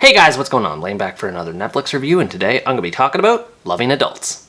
Hey guys, what's going on? Laying back for another Netflix review, and today I'm going to be talking about Loving Adults.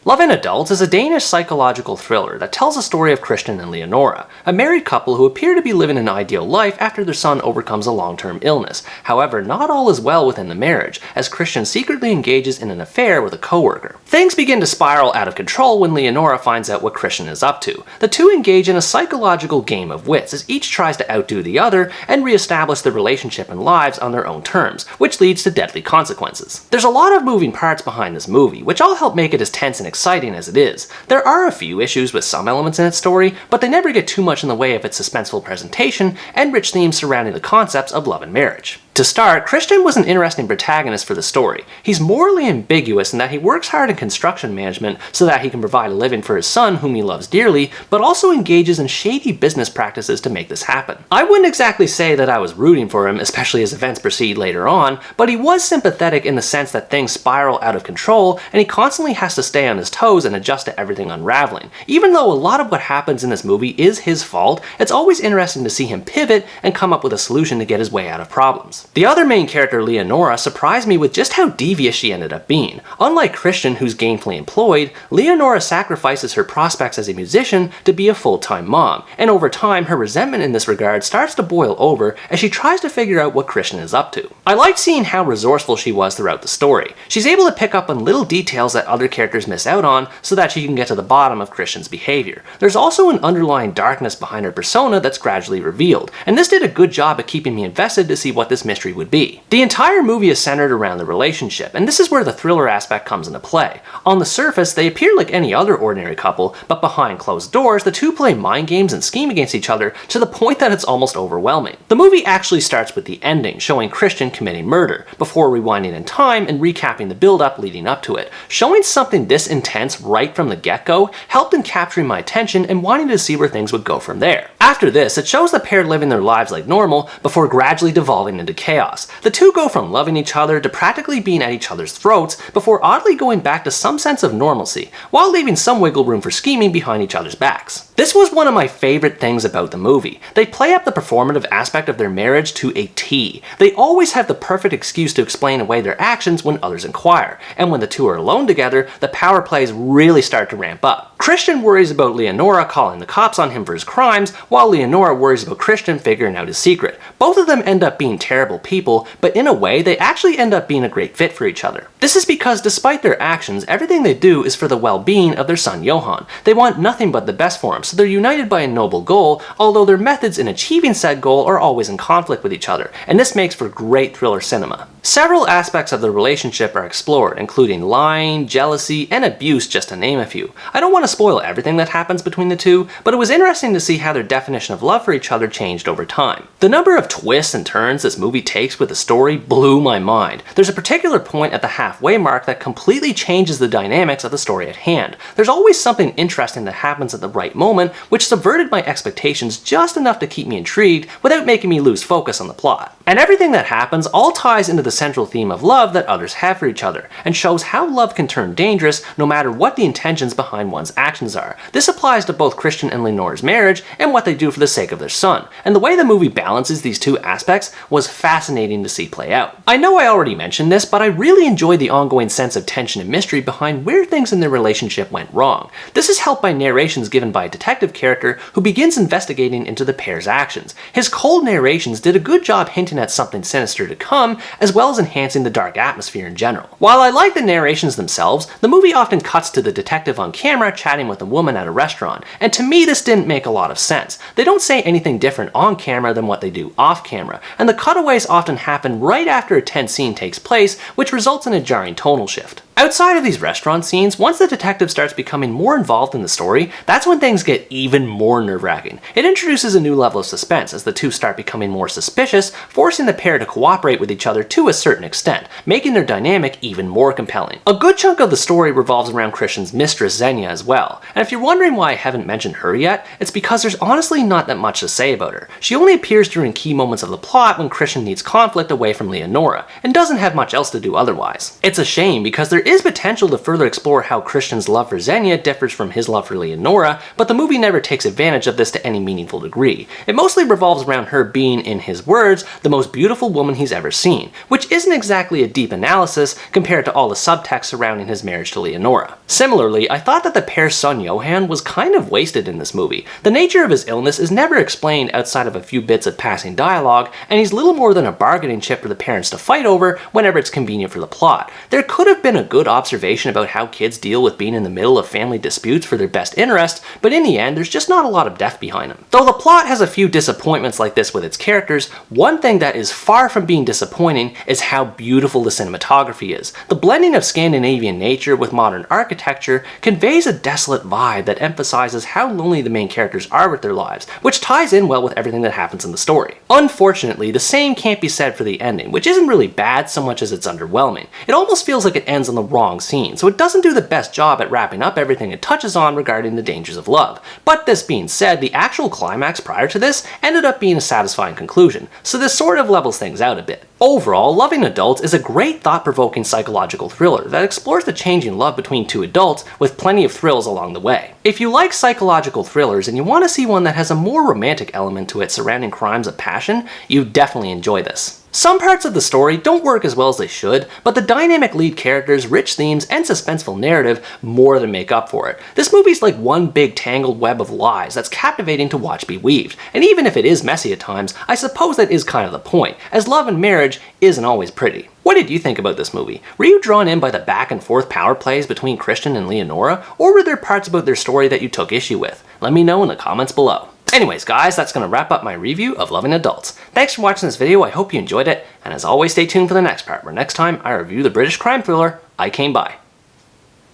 Loving Adults is a Danish psychological thriller that tells the story of Christian and Leonora, a married couple who appear to be living an ideal life after their son overcomes a long-term illness. However, not all is well within the marriage, as Christian secretly engages in an affair with a coworker. Things begin to spiral out of control when Leonora finds out what Christian is up to. The two engage in a psychological game of wits as each tries to outdo the other and re-establish their relationship and lives on their own terms, which leads to deadly consequences. There's a lot of moving parts behind this movie, which all help make it as tense and exciting as it is. There are a few issues with some elements in its story, but they never get too much in the way of its suspenseful presentation and rich themes surrounding the concepts of love and marriage. To start, Christian was an interesting protagonist for the story. He's morally ambiguous in that he works hard in construction management so that he can provide a living for his son, whom he loves dearly, but also engages in shady business practices to make this happen. I wouldn't exactly say that I was rooting for him, especially as events proceed later on, but he was sympathetic in the sense that things spiral out of control and he constantly has to stay on his toes and adjust to everything unraveling. Even though a lot of what happens in this movie is his fault, it's always interesting to see him pivot and come up with a solution to get his way out of problems. The other main character, Leonora, surprised me with just how devious she ended up being. Unlike Christian, who's gainfully employed, Leonora sacrifices her prospects as a musician to be a full-time mom, and over time her resentment in this regard starts to boil over as she tries to figure out what Christian is up to. I liked seeing how resourceful she was throughout the story. She's able to pick up on little details that other characters miss out on so that she can get to the bottom of Christian's behavior. There's also an underlying darkness behind her persona that's gradually revealed, and this did a good job at keeping me invested to see what this mystery would be. The entire movie is centered around the relationship, and this is where the thriller aspect comes into play. On the surface, they appear like any other ordinary couple, but behind closed doors, the two play mind games and scheme against each other to the point that it's almost overwhelming. The movie actually starts with the ending, showing Christian committing murder, before rewinding in time and recapping the build-up leading up to it. Showing something this intense right from the get-go helped in capturing my attention and wanting to see where things would go from there. After this, it shows the pair living their lives like normal before gradually devolving into chaos. The two go from loving each other to practically being at each other's throats before oddly going back to some sense of normalcy, while leaving some wiggle room for scheming behind each other's backs. This was one of my favorite things about the movie. They play up the performative aspect of their marriage to a T. They always have the perfect excuse to explain away their actions when others inquire, and when the two are alone together, the power plays really start to ramp up. Christian worries about Leonora calling the cops on him for his crimes, while Leonora worries about Christian figuring out his secret. Both of them end up being terrible people, but in a way, they actually end up being a great fit for each other. This is because despite their actions, everything they do is for the well-being of their son Johan. They want nothing but the best for him, so they're united by a noble goal, although their methods in achieving said goal are always in conflict with each other, and this makes for great thriller cinema. Several aspects of the relationship are explored, including lying, jealousy, and abuse, just to name a few. I don't want to spoil everything that happens between the two, but it was interesting to see how their definition of love for each other changed over time. The number of twists and turns this movie takes with the story blew my mind. There's a particular point at the halfway mark that completely changes the dynamics of the story at hand. There's always something interesting that happens at the right moment, which subverted my expectations just enough to keep me intrigued without making me lose focus on the plot. And everything that happens all ties into the central theme of love that others have for each other, and shows how love can turn dangerous no matter what the intentions behind one's actions are. This applies to both Christian and Leonora's marriage and what they do for the sake of their son, and the way the movie balances these two aspects was fascinating to see play out. I know I already mentioned this, but I really enjoyed the ongoing sense of tension and mystery behind where things in their relationship went wrong. This is helped by narrations given by a detective character who begins investigating into the pair's actions. His cold narrations did a good job hinting at something sinister to come, as well as enhancing the dark atmosphere in general. While I like the narrations themselves, the movie often cuts to the detective on camera chatting with a woman at a restaurant, and to me this didn't make a lot of sense. They don't say anything different on camera than what they do off camera, and the cutaways often happen right after a tense scene takes place, which results in a jarring tonal shift. Outside of these restaurant scenes, once the detective starts becoming more involved in the story, that's when things get even more nerve-wracking. It introduces a new level of suspense as the two start becoming more suspicious, forcing the pair to cooperate with each other to a certain extent, making their dynamic even more compelling. A good chunk of the story revolves around Christian's mistress Zenya as well, and if you're wondering why I haven't mentioned her yet, it's because there's honestly not that much to say about her. She only appears during key moments of the plot when Christian needs conflict away from Leonora, and doesn't have much else to do otherwise. It's a shame because there is potential to further explore how Christian's love for Zenya differs from his love for Leonora, but the movie never takes advantage of this to any meaningful degree. It mostly revolves around her being, in his words, the most beautiful woman he's ever seen, which isn't exactly a deep analysis compared to all the subtext surrounding his marriage to Leonora. Similarly, I thought that the pair's son Johann was kind of wasted in this movie. The nature of his illness is never explained outside of a few bits of passing dialogue, and he's little more than a bargaining chip for the parents to fight over whenever it's convenient for the plot. There could have been a good observation about how kids deal with being in the middle of family disputes for their best interest, but in the end, there's just not a lot of depth behind them. Though the plot has a few disappointments like this with its characters, one thing that is far from being disappointing is how beautiful the cinematography is. The blending of Scandinavian nature with modern architecture conveys a desolate vibe that emphasizes how lonely the main characters are with their lives, which ties in well with everything that happens in the story. Unfortunately, the same can't be said for the ending, which isn't really bad so much as it's underwhelming. It almost feels like it ends on the wrong scene, so it doesn't do the best job at wrapping up everything it touches on regarding the dangers of love. But this being said, the actual climax prior to this ended up being a satisfying conclusion, so this sort of levels things out a bit. Overall, Loving Adults is a great thought-provoking psychological thriller that explores the changing love between two adults with plenty of thrills along the way. If you like psychological thrillers and you want to see one that has a more romantic element to it surrounding crimes of passion, you definitely enjoy this. Some parts of the story don't work as well as they should, but the dynamic lead characters, rich themes, and suspenseful narrative more than make up for it. This movie's like one big tangled web of lies that's captivating to watch be weaved, and even if it is messy at times, I suppose that is kind of the point, as love and marriage isn't always pretty. What did you think about this movie? Were you drawn in by the back and forth power plays between Christian and Leonora, or were there parts about their story that you took issue with? Let me know in the comments below. Anyways guys, that's going to wrap up my review of Loving Adults. Thanks for watching this video, I hope you enjoyed it, and as always stay tuned for the next part, where next time I review the British crime thriller I Came By.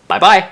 Bye bye!